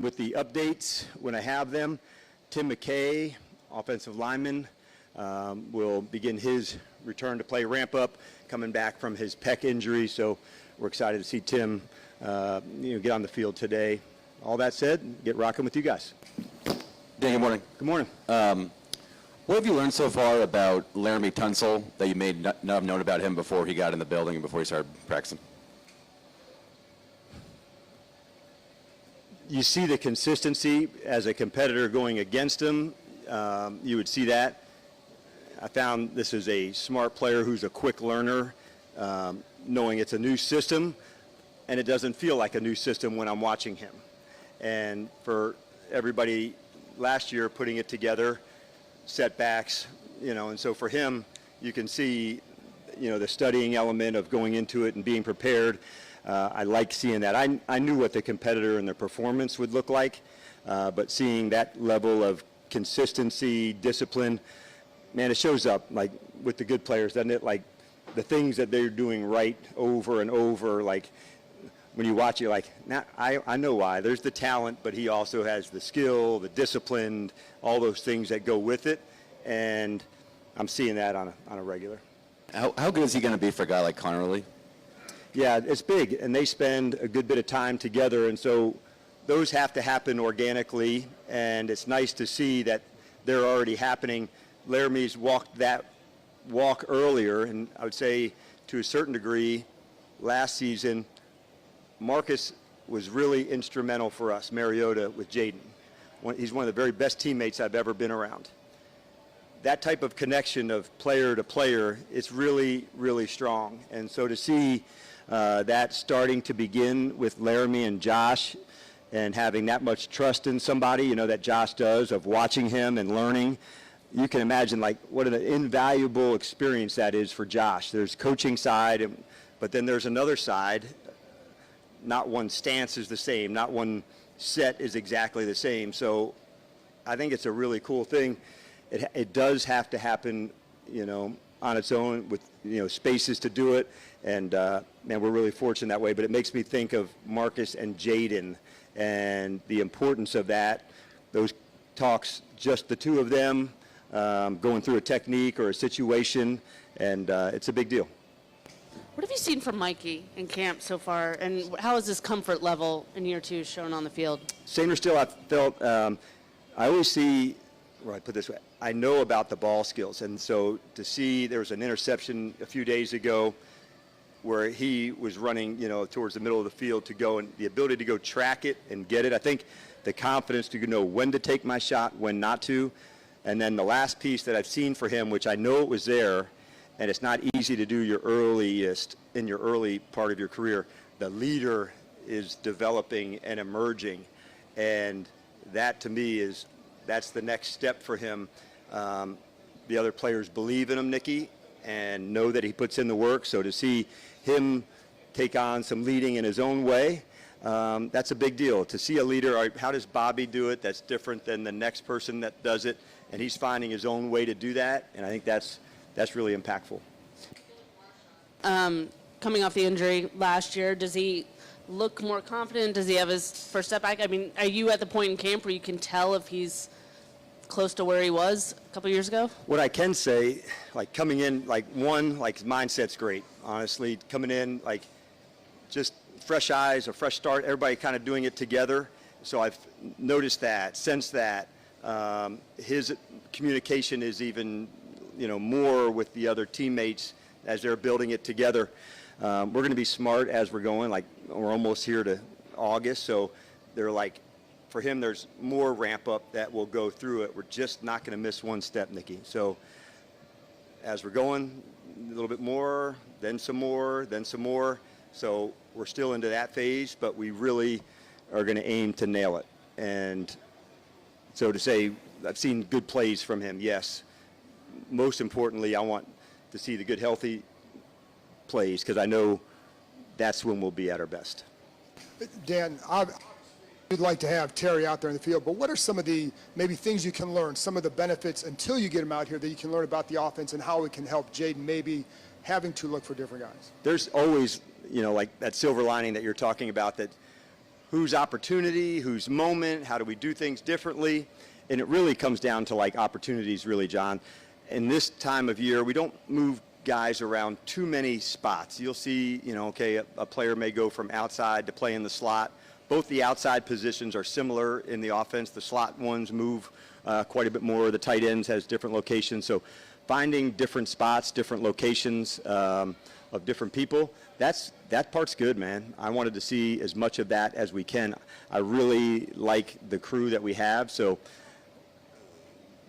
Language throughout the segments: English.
with the updates when I have them. Tim McKay, offensive lineman, will begin his return to play ramp up, coming back from his pec injury. So we're excited to see Tim get on the field today. All that said, get rocking with you guys. Dan, good morning. Good morning. What have you learned so far about Laramie Tunsil that you may not have known about him before he got in the building and before he started practicing? You see the consistency as a competitor going against him. You would see that. I found this is a smart player who's a quick learner, knowing it's a new system, and it doesn't feel like a new system when I'm watching him. And for everybody last year putting it together, setbacks, and so for him, you can see, the studying element of going into it and being prepared. I like seeing that. I knew what the competitor and the performance would look like, but seeing that level of consistency, discipline, man, it shows up like with the good players, doesn't it? Like the things that they're doing right over and over, like when you watch it, like, now I know why. There's the talent, but he also has the skill, the discipline, all those things that go with it, and I'm seeing that on a regular. How good is he going to be for a guy like Connerly? Yeah, it's big, and they spend a good bit of time together, and so those have to happen organically, and it's nice to see that they're already happening. Laramie's walked that walk earlier, and I would say to a certain degree last season, Marcus was really instrumental for us, Mariota with Jaden. He's one of the very best teammates I've ever been around. That type of connection of player to player, it's really, really strong. And so to see that starting to begin with Laremy and Josh and having that much trust in somebody, that Josh does, of watching him and learning, you can imagine like what an invaluable experience that is for Josh. There's coaching side, but then there's another side. Not one stance is the same. Not one set is exactly the same. So I think it's a really cool thing. It does have to happen, on its own with, spaces to do it. And, man, we're really fortunate that way. But it makes me think of Marcus and Jaden and the importance of that. Those talks, just the two of them, going through a technique or a situation, and it's a big deal. What have you seen from Mikey in camp so far, and how is his comfort level in year two shown on the field? Same or still, I felt, I always see, or I put it this way, I know about the ball skills, and so to see there was an interception a few days ago where he was running, towards the middle of the field to go, and the ability to go track it and get it. I think the confidence to know when to take my shot, when not to. And then the last piece that I've seen for him, which I know it was there, and it's not easy to do your earliest in your early part of your career, the leader is developing and emerging. And that to me that's the next step for him. The other players believe in him, Nikki, and know that he puts in the work. So to see him take on some leading in his own way, that's a big deal. To see a leader, how does Bobby do it? That's different than the next person that does it. And he's finding his own way to do that. And I think that's really impactful. Coming off the injury last year, does he look more confident? Does he have his first step back? I mean, are you at the point in camp where you can tell if he's close to where he was a couple years ago? What I can say, like coming in, his mindset's great, honestly. Coming in, just fresh eyes, a fresh start, everybody kind of doing it together. So I've noticed that, sensed that. His communication is even, more with the other teammates as they're building it together. We're going to be smart as we're going. We're almost here to August, so they're for him, there's more ramp up that will go through it. We're just not going to miss one step, Nikki. So as we're going, a little bit more, then some more, then some more. So we're still into that phase, but we really are going to aim to nail it. And so to say, I've seen good plays from him, yes. Most importantly, I want to see the good, healthy plays because I know that's when we'll be at our best. Dan, you'd like to have Terry out there in the field, but what are some of the maybe things you can learn, some of the benefits until you get him out here that you can learn about the offense and how it can help Jaden maybe having to look for different guys? There's always, that silver lining that you're talking about, that whose opportunity, whose moment, how do we do things differently? And it really comes down to like opportunities, really, John. In this time of year, we don't move guys around too many spots. You'll see, okay, a player may go from outside to play in the slot. Both the outside positions are similar in the offense. The slot ones move quite a bit more. The tight ends has different locations. So finding different spots, different locations of different people, that part's good, man. I wanted to see as much of that as we can. I really like the crew that we have. So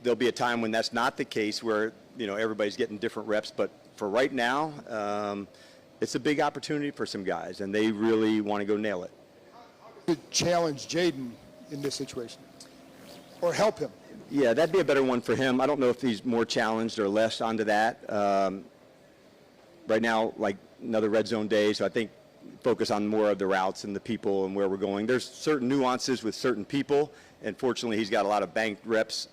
there'll be a time when that's not the case, where everybody's getting different reps. But for right now, it's a big opportunity for some guys, and they really want to go nail it. To challenge Jaden in this situation, or help him? Yeah, that'd be a better one for him. I don't know if he's more challenged or less onto that. Right now, like another red zone day, so I think focus on more of the routes and the people and where we're going. There's certain nuances with certain people, and fortunately he's got a lot of banked reps.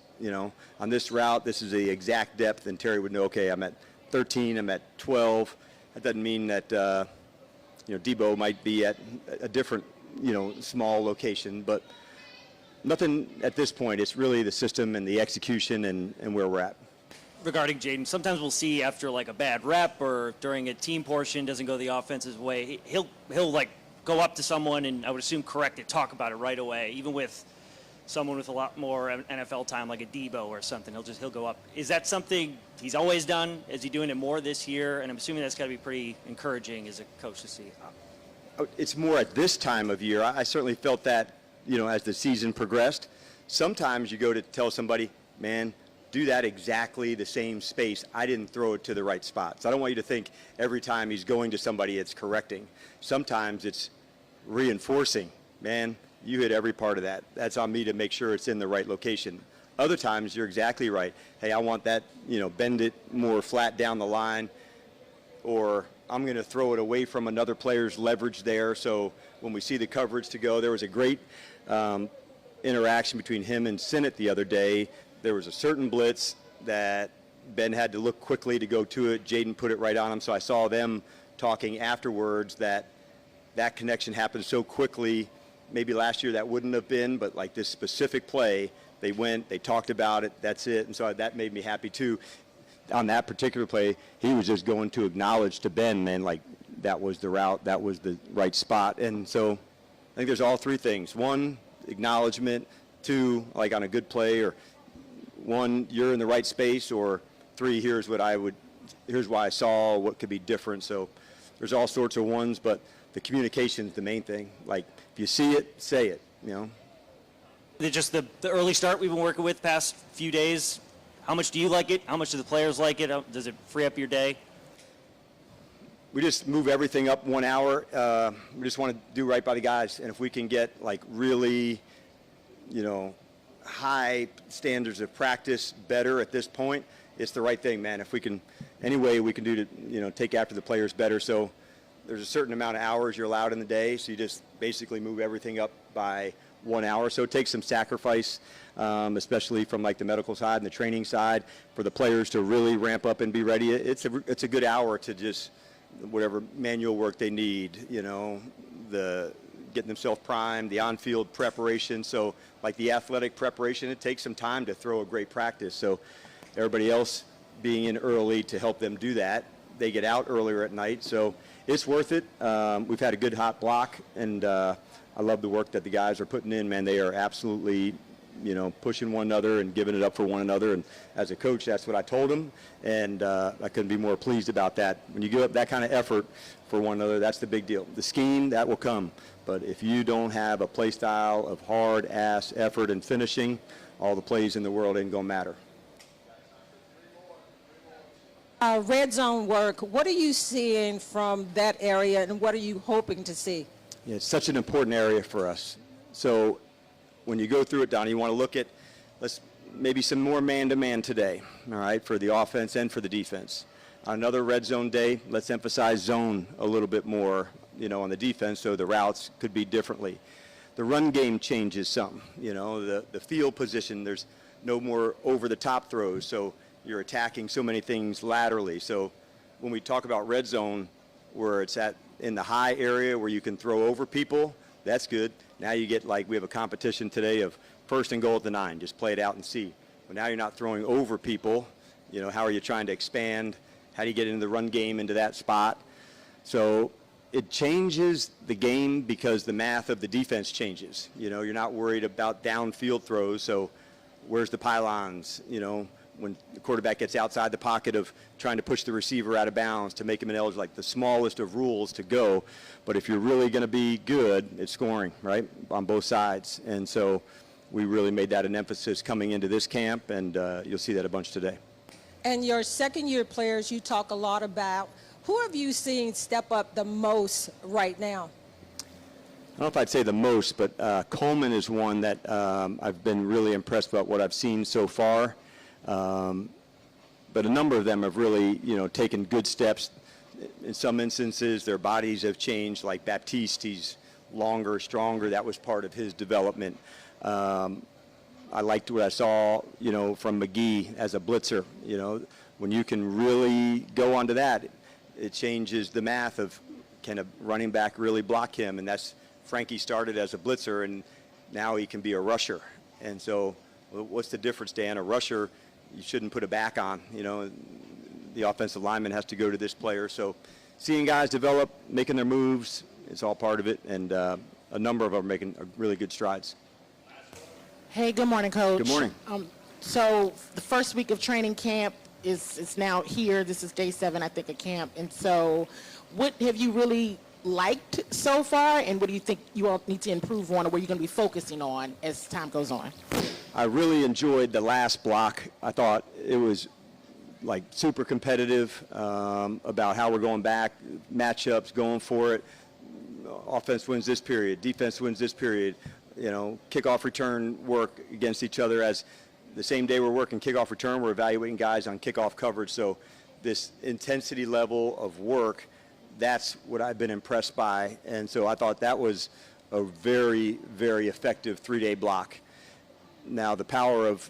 On this route, this is the exact depth, and Terry would know, okay, I'm at 13, I'm at 12. That doesn't mean that, Deebo might be at a different, small location, but nothing at this point. It's really the system and the execution and where we're at. Regarding Jaden, sometimes we'll see after like a bad rep or during a team portion doesn't go the offense's way, he'll like go up to someone and I would assume correct it, talk about it right away, even with someone with a lot more NFL time like a Deebo or something. He'll go up. Is that something he's always done? Is he doing it more this year? And I'm assuming that's got to be pretty encouraging as a coach to see. It's more at this time of year. I certainly felt that, as the season progressed. Sometimes you go to tell somebody, man, do that exactly the same space. I didn't throw it to the right spot. So I don't want you to think every time he's going to somebody it's correcting. Sometimes it's reinforcing. Man, you hit every part of that. That's on me to make sure it's in the right location. Other times you're exactly right. Hey, I want that, bend it more flat down the line, or I'm going to throw it away from another player's leverage there. So when we see the coverage to go, there was a great interaction between him and Sinnott the other day. There was a certain blitz that Ben had to look quickly to go to it. Jaden put it right on him. So I saw them talking afterwards that connection happened so quickly. Maybe last year that wouldn't have been, but like this specific play, they went, they talked about it, that's it. And so that made me happy too. On that particular play, he was just going to acknowledge to Ben, man, like that was the route, that was the right spot. And so I think there's all three things. One, acknowledgement. Two, like on a good play, or one, you're in the right space, or three, here's why I saw what could be different. So there's all sorts of ones, but the communication's the main thing. Like if you see it, say it, Just the early start we've been working with past few days, how much do you like it? How much do the players like it? Does it free up your day? We just move everything up 1 hour. We just want to do right by the guys. And if we can get like really, high standards of practice better at this point, it's the right thing, man. If we can, any way we can do to, take after the players better. So there's a certain amount of hours you're allowed in the day. So you just basically move everything up by 1 hour. So it takes some sacrifice, especially from like the medical side and the training side, for the players to really ramp up and be ready. It's a good hour to just whatever manual work they need, the getting themselves primed, the on-field preparation. So like the athletic preparation, it takes some time to throw a great practice. So everybody else being in early to help them do that. They get out earlier at night. So it's worth it. We've had a good hot block, and I love the work that the guys are putting in, man. They are absolutely, pushing one another and giving it up for one another. And as a coach, that's what I told them, and I couldn't be more pleased about that. When you give up that kind of effort for one another, that's the big deal. The scheme, that will come. But if you don't have a play style of hard-ass effort and finishing, all the plays in the world ain't going to matter. Red zone work, what are you seeing from that area, and what are you hoping to see? Yeah, it's such an important area for us. So when you go through it, Donnie, you want to look at maybe some more man-to-man today, all right, for the offense and for the defense. On another red zone day, let's emphasize zone a little bit more, on the defense, so the routes could be differently. The run game changes some, the field position, there's no more over-the-top throws, so you're attacking so many things laterally. So when we talk about red zone, where it's in the high area where you can throw over people, That's good. Now you get, like, we have a competition today of 1st and goal at the 9. Just play it out and see. But now you're not throwing over people. You know, how are you trying to expand? How do you get into the run game into that spot? So it changes the game because the math of the defense changes. You know, you're not worried about downfield throws. So where's the pylons? You know, when the quarterback gets outside the pocket of trying to push the receiver out of bounds to make him ineligible, like the smallest of rules to go. But if you're really going to be good, it's scoring, right, on both sides. And so we really made that an emphasis coming into this camp, and you'll see that a bunch today. And your second-year players you talk a lot about. Who have you seen step up the most right now? I don't know if I'd say the most, but Coleman is one that I've been really impressed about what I've seen so far. But a number of them have really, you know, taken good steps. In some instances, their bodies have changed, like Baptiste, he's longer, stronger. That was part of his development. I liked what I saw, you know, from McGee as a blitzer. You know, when you can really go onto that, it changes the math of can a running back really block him? And that's, Frankie started as a blitzer, and now he can be a rusher. And so what's the difference, Dan? A rusher, you shouldn't put a back on. You know, the offensive lineman has to go to this player. So seeing guys develop, making their moves, it's all part of it. And a number of them are making really good strides. Hey, good morning, Coach. Good morning. So the first week of training camp is now here. This is day 7, I think, of camp. And so what have you really liked so far, and what do you think you all need to improve on, or what you're going to be focusing on as time goes on? I really enjoyed the last block. I thought it was like super competitive about how we're going back, matchups, going for it. Offense wins this period, defense wins this period. You know, kickoff return work against each other. As the same day we're working kickoff return, we're evaluating guys on kickoff coverage. So this intensity level of work, that's what I've been impressed by. And so I thought that was a very, very effective 3-day block. Now the power of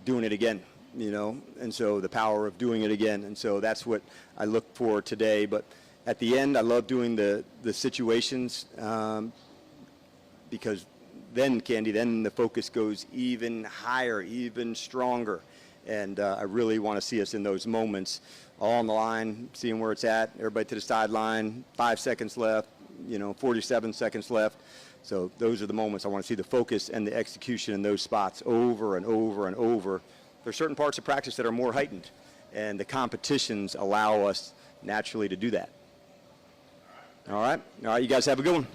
doing it again, you know, and so the power of doing it again. And so that's what I look for today. But at the end, I love doing the situations because then, Candy, then the focus goes even higher, even stronger. And I really want to see us in those moments, all on the line, seeing where it's at, everybody to the sideline, 5 seconds left, you know, 47 seconds left. So those are the moments I want to see the focus and the execution in those spots over and over and over. There are certain parts of practice that are more heightened, and the competitions allow us naturally to do that. All right, you guys have a good one.